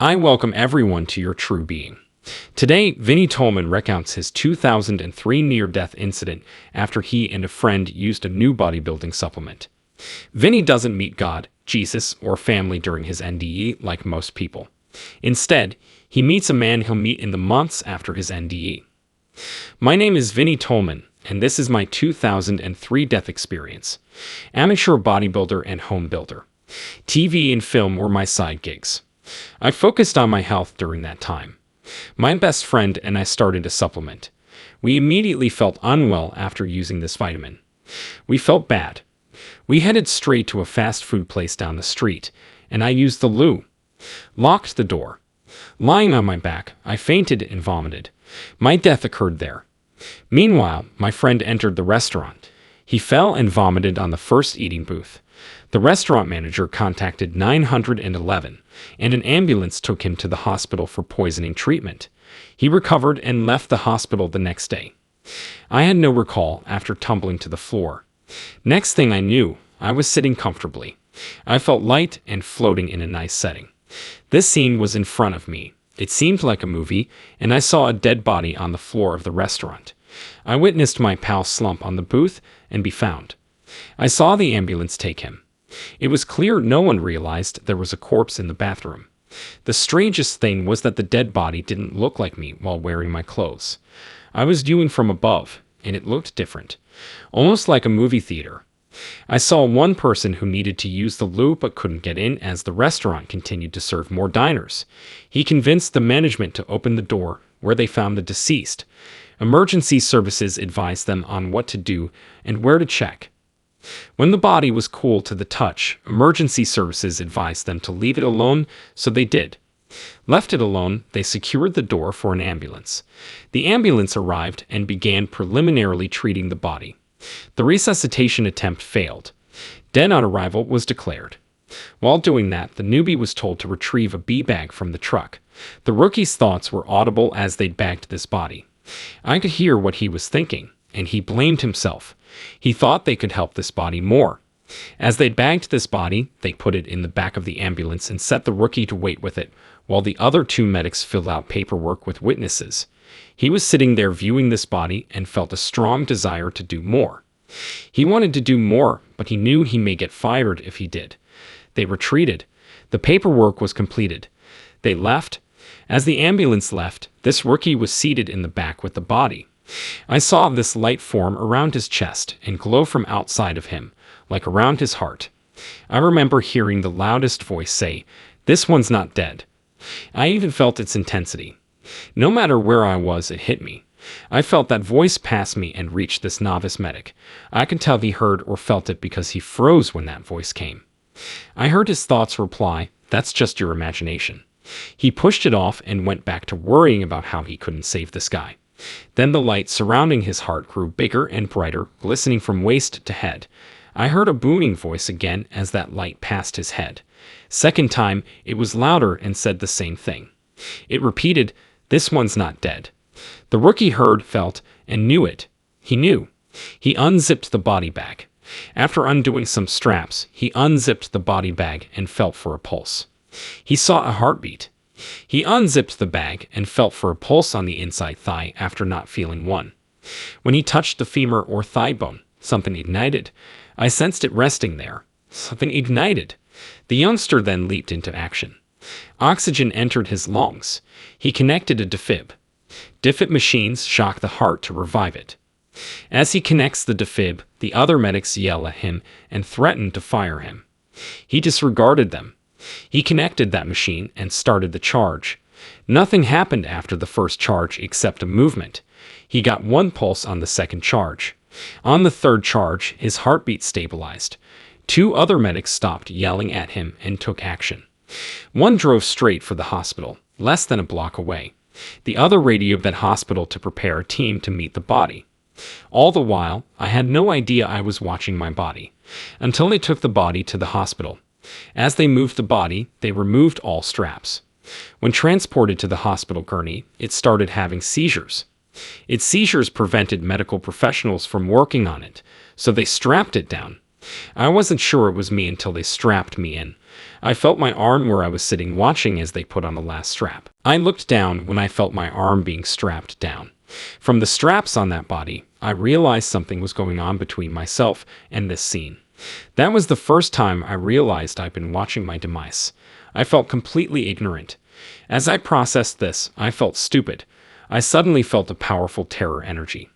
I welcome everyone to your true being. Today, Vinney Tolman recounts his 2003 near-death incident after he and a friend used a new bodybuilding supplement. Vinney doesn't meet God, Jesus, or family during his NDE like most people. Instead, he meets a man he'll meet in the months after his NDE. My name is Vinney Tolman, and this is my 2003 death experience. Amateur bodybuilder and home builder. TV and film were my side gigs. I focused on my health during that time. My best friend and I started a supplement. We immediately felt unwell after using this vitamin. We felt bad. We headed straight to a fast food place down the street, and I used the loo. Locked the door. Lying on my back, I fainted and vomited. My death occurred there. Meanwhile, my friend entered the restaurant. He fell and vomited on the first eating booth. The restaurant manager contacted 911, and an ambulance took him to the hospital for poisoning treatment. He recovered and left the hospital the next day. I had no recall after tumbling to the floor. Next thing I knew, I was sitting comfortably. I felt light and floating in a nice setting. This scene was in front of me. It seemed like a movie, and I saw a dead body on the floor of the restaurant. I witnessed my pal slump on the booth and be found. I saw the ambulance take him. It was clear no one realized there was a corpse in the bathroom. The strangest thing was that the dead body didn't look like me while wearing my clothes. I was viewing from above, and it looked different, almost like a movie theater. I saw one person who needed to use the loo but couldn't get in as the restaurant continued to serve more diners. He convinced the management to open the door, where they found the deceased. Emergency services advised them on what to do and where to check. When the body was cool to the touch, emergency services advised them to leave it alone, so they did. Left it alone, they secured the door for an ambulance. The ambulance arrived and began preliminarily treating the body. The resuscitation attempt failed. Dead on arrival was declared. While doing that, the newbie was told to retrieve a bag from the truck. The rookie's thoughts were audible as they bagged this body. I could hear what he was thinking, and he blamed himself. He thought they could help this body more. As they bagged this body, they put it in the back of the ambulance and set the rookie to wait with it, while the other two medics filled out paperwork with witnesses. He was sitting there viewing this body and felt a strong desire to do more. He wanted to do more, but he knew he may get fired if he did. They retreated. The paperwork was completed. They left. As the ambulance left, this rookie was seated in the back with the body. I saw this light form around his chest and glow from outside of him, like around his heart. I remember hearing the loudest voice say, "This one's not dead." I even felt its intensity. No matter where I was, it hit me. I felt that voice pass me and reach this novice medic. I could tell he heard or felt it because he froze when that voice came. I heard his thoughts reply, "That's just your imagination." He pushed it off and went back to worrying about how he couldn't save this guy. Then the light surrounding his heart grew bigger and brighter, glistening from waist to head. I heard a booming voice again as that light passed his head. Second time, it was louder and said the same thing. It repeated, "This one's not dead." The rookie heard, felt, and knew it. He knew. He unzipped the body bag. After undoing some straps, he unzipped the body bag and felt for a pulse. He saw a heartbeat. He unzipped the bag and felt for a pulse on the inside thigh after not feeling one. When he touched the femur or thigh bone, something ignited. I sensed it resting there. Something ignited. The youngster then leaped into action. Oxygen entered his lungs. He connected a defib. Defib machines shock the heart to revive it. As he connects the defib, the other medics yell at him and threaten to fire him. He disregarded them. He connected that machine and started the charge. Nothing happened after the first charge except a movement. He got one pulse on the second charge. On the third charge, his heartbeat stabilized. Two other medics stopped yelling at him and took action. One drove straight for the hospital, less than a block away. The other radioed that hospital to prepare a team to meet the body. All the while, I had no idea I was watching my body, until they took the body to the hospital. As they moved the body, they removed all straps. When transported to the hospital gurney, it started having seizures. Its seizures prevented medical professionals from working on it, so they strapped it down. I wasn't sure it was me until they strapped me in. I felt my arm where I was sitting watching as they put on the last strap. I looked down when I felt my arm being strapped down. From the straps on that body, I realized something was going on between myself and this scene. That was the first time I realized I'd been watching my demise. I felt completely ignorant. As I processed this, I felt stupid. I suddenly felt a powerful terror energy.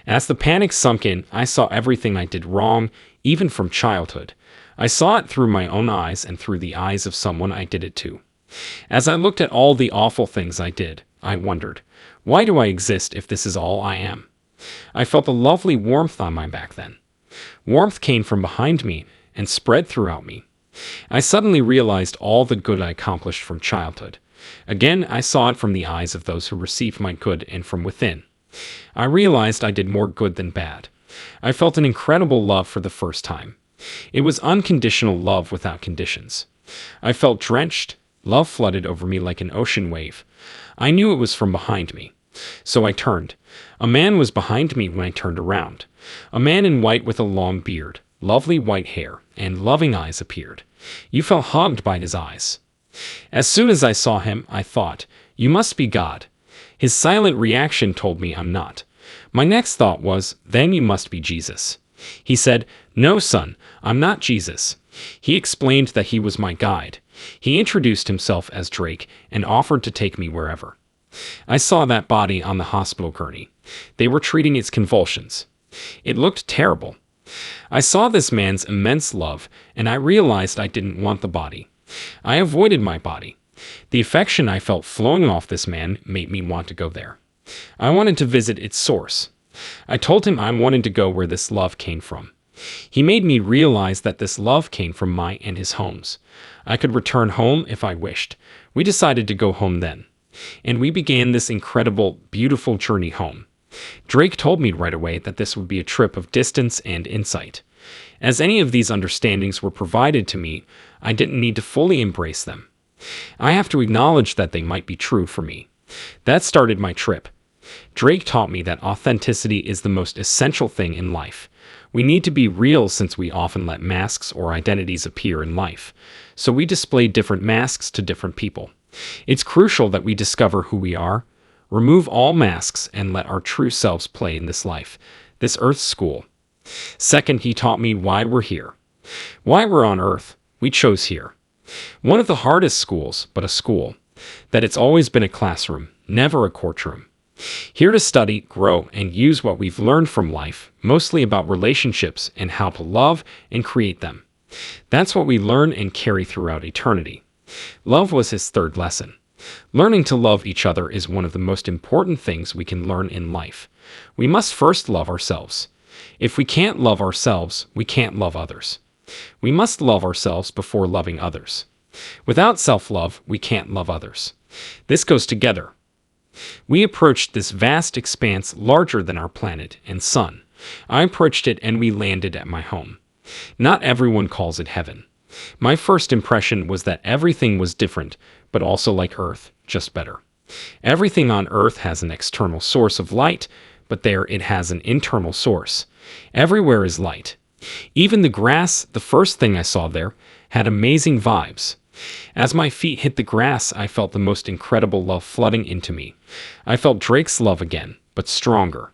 As the panic sunk in, I saw everything I did wrong, even from childhood. I saw it through my own eyes and through the eyes of someone I did it to. As I looked at all the awful things I did, I wondered, why do I exist if this is all I am? I felt a lovely warmth on my back then. Warmth came from behind me and spread throughout me. I suddenly realized all the good I accomplished from childhood. Again, I saw it from the eyes of those who received my good and from within. I realized I did more good than bad. I felt an incredible love for the first time. It was unconditional love without conditions. I felt drenched. Love flooded over me like an ocean wave. I knew it was from behind me. So I turned. A man was behind me when I turned around. A man in white with a long beard, lovely white hair, and loving eyes appeared. You felt hugged by his eyes. As soon as I saw him, I thought, you must be God. His silent reaction told me I'm not. My next thought was, then you must be Jesus. He said, no, son, I'm not Jesus. He explained that he was my guide. He introduced himself as Drake and offered to take me wherever. I saw that body on the hospital gurney. They were treating its convulsions. It looked terrible. I saw this man's immense love, and I realized I didn't want the body. I avoided my body. The affection I felt flowing off this man made me want to go there. I wanted to visit its source. I told him I wanted to go where this love came from. He made me realize that this love came from my and his homes. I could return home if I wished. We decided to go home then. And we began this incredible, beautiful journey home. Drake told me right away that this would be a trip of distance and insight. As any of these understandings were provided to me, I didn't need to fully embrace them. I have to acknowledge that they might be true for me. That started my trip. Drake taught me that authenticity is the most essential thing in life. We need to be real since we often let masks or identities appear in life. So we display different masks to different people. It's crucial that we discover who we are, remove all masks, and let our true selves play in this life, this Earth's school. Second, he taught me why we're here. Why we're on Earth. We chose here. One of the hardest schools, but a school. That it's always been a classroom, never a courtroom. Here to study, grow, and use what we've learned from life, mostly about relationships and how to love and create them. That's what we learn and carry throughout eternity. Love was his third lesson. Learning to love each other is one of the most important things we can learn in life. We must first love ourselves. If we can't love ourselves, we can't love others. We must love ourselves before loving others. Without self-love, we can't love others. This goes together. We approached this vast expanse larger than our planet and sun. I approached it and we landed at my home. Not everyone calls it heaven. My first impression was that everything was different, but also like Earth, just better. Everything on Earth has an external source of light, but there it has an internal source. Everywhere is light. Even the grass, the first thing I saw there, had amazing vibes. As my feet hit the grass, I felt the most incredible love flooding into me. I felt Drake's love again, but stronger.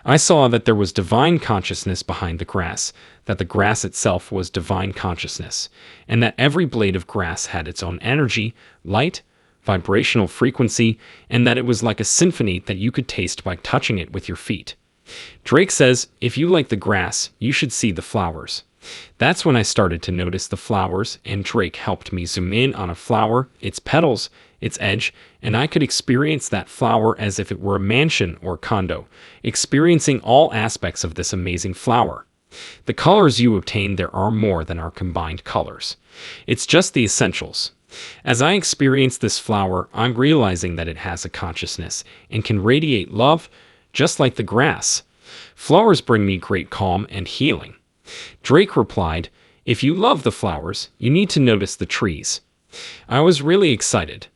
I saw that there was divine consciousness behind the grass, that the grass itself was divine consciousness, and that every blade of grass had its own energy, light, vibrational frequency, and that it was like a symphony that you could taste by touching it with your feet. Drake says, if you like the grass, you should see the flowers. That's when I started to notice the flowers, and Drake helped me zoom in on a flower, its petals, its edge, and I could experience that flower as if it were a mansion or condo, experiencing all aspects of this amazing flower. The colors you obtain there are more than our combined colors. It's just the essentials. As I experience this flower, I'm realizing that it has a consciousness and can radiate love, just like the grass. Flowers bring me great calm and healing. Drake replied, if you love the flowers, you need to notice the trees. I was really excited.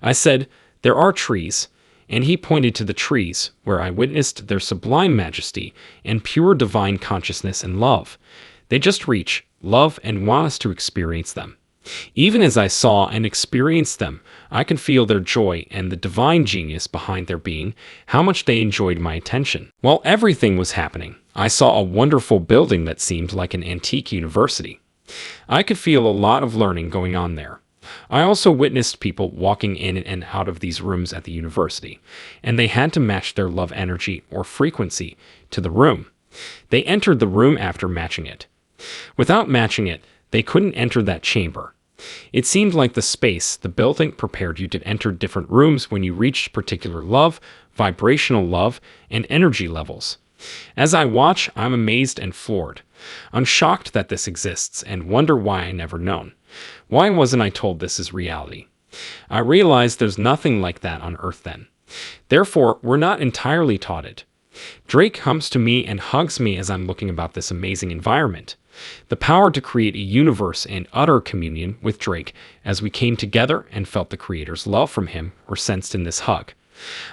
I said, there are trees, and he pointed to the trees, where I witnessed their sublime majesty and pure divine consciousness and love. They just reach, love, and want us to experience them. Even as I saw and experienced them, I could feel their joy and the divine genius behind their being, how much they enjoyed my attention. While everything was happening, I saw a wonderful building that seemed like an antique university. I could feel a lot of learning going on there. I also witnessed people walking in and out of these rooms at the university, and they had to match their love energy or frequency to the room. They entered the room after matching it. Without matching it, they couldn't enter that chamber. It seemed like the space, the building, prepared you to enter different rooms when you reached particular love, vibrational love, and energy levels. As I watch, I'm amazed and floored. I'm shocked that this exists and wonder why I never known. Why wasn't I told this is reality? I realize there's nothing like that on Earth then. Therefore, we're not entirely taught it. Drake comes to me and hugs me as I'm looking about this amazing environment. The power to create a universe and utter communion with Drake as we came together and felt the Creator's love from him were sensed in this hug.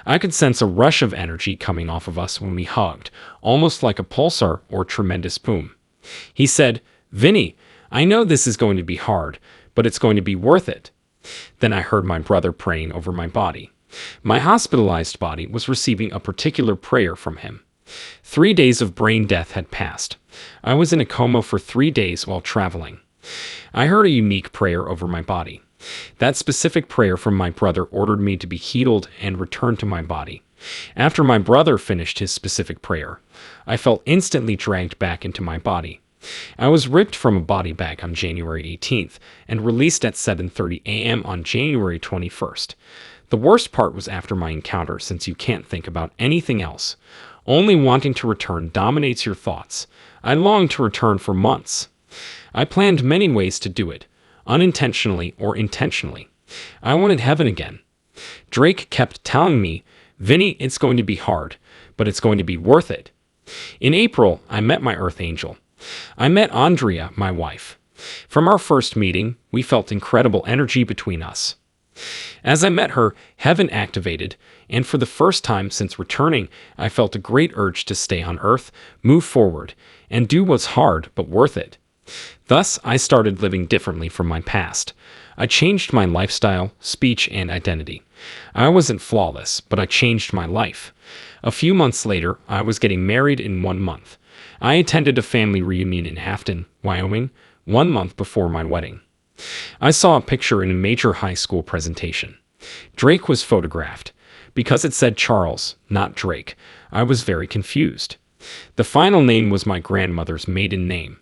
I could sense a rush of energy coming off of us when we hugged, almost like a pulsar or tremendous boom. He said, "Vinney, I know this is going to be hard, but it's going to be worth it." Then I heard my brother praying over my body. My hospitalized body was receiving a particular prayer from him. 3 days of brain death had passed. I was in a coma for 3 days while traveling. I heard a unique prayer over my body. That specific prayer from my brother ordered me to be healed and return to my body. After my brother finished his specific prayer, I felt instantly dragged back into my body. I was ripped from a body bag on January 18th and released at 7:30 a.m. on January 21st. The worst part was after my encounter, since you can't think about anything else. Only wanting to return dominates your thoughts. I longed to return for months. I planned many ways to do it, unintentionally or intentionally. I wanted heaven again. Drake kept telling me, "Vinney, it's going to be hard, but it's going to be worth it." In April, I met my Earth Angel. I met Andrea, my wife. From our first meeting, we felt incredible energy between us. As I met her, heaven activated, and for the first time since returning, I felt a great urge to stay on Earth, move forward, and do what's hard but worth it. Thus, I started living differently from my past. I changed my lifestyle, speech, and identity. I wasn't flawless, but I changed my life. A few months later, I was getting married in 1 month. I attended a family reunion in Afton, Wyoming, 1 month before my wedding. I saw a picture in a major high school presentation. Drake was photographed. Because it said Charles, not Drake, I was very confused. The final name was my grandmother's maiden name.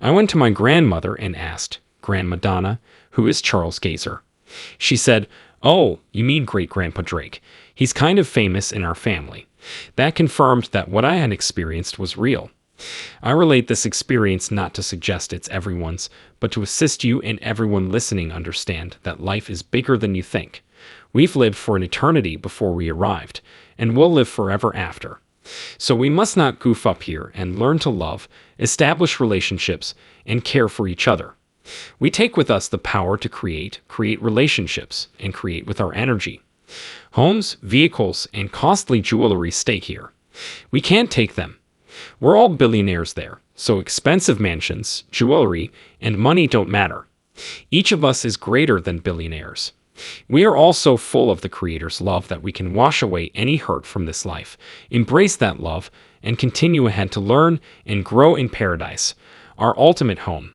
I went to my grandmother and asked, "Grandma Donna, who is Charles Gazer?" She said, "Oh, you mean Great-Grandpa Drake. He's kind of famous in our family." That confirmed that what I had experienced was real. I relate this experience not to suggest it's everyone's, but to assist you and everyone listening understand that life is bigger than you think. We've lived for an eternity before we arrived, and we'll live forever after. So we must not goof up here and learn to love, establish relationships, and care for each other. We take with us the power to create relationships, and create with our energy. Homes, vehicles, and costly jewelry stay here. We can't take them. We're all billionaires there, so expensive mansions, jewelry, and money don't matter. Each of us is greater than billionaires. We are all so full of the Creator's love that we can wash away any hurt from this life, embrace that love, and continue ahead to learn and grow in paradise, our ultimate home.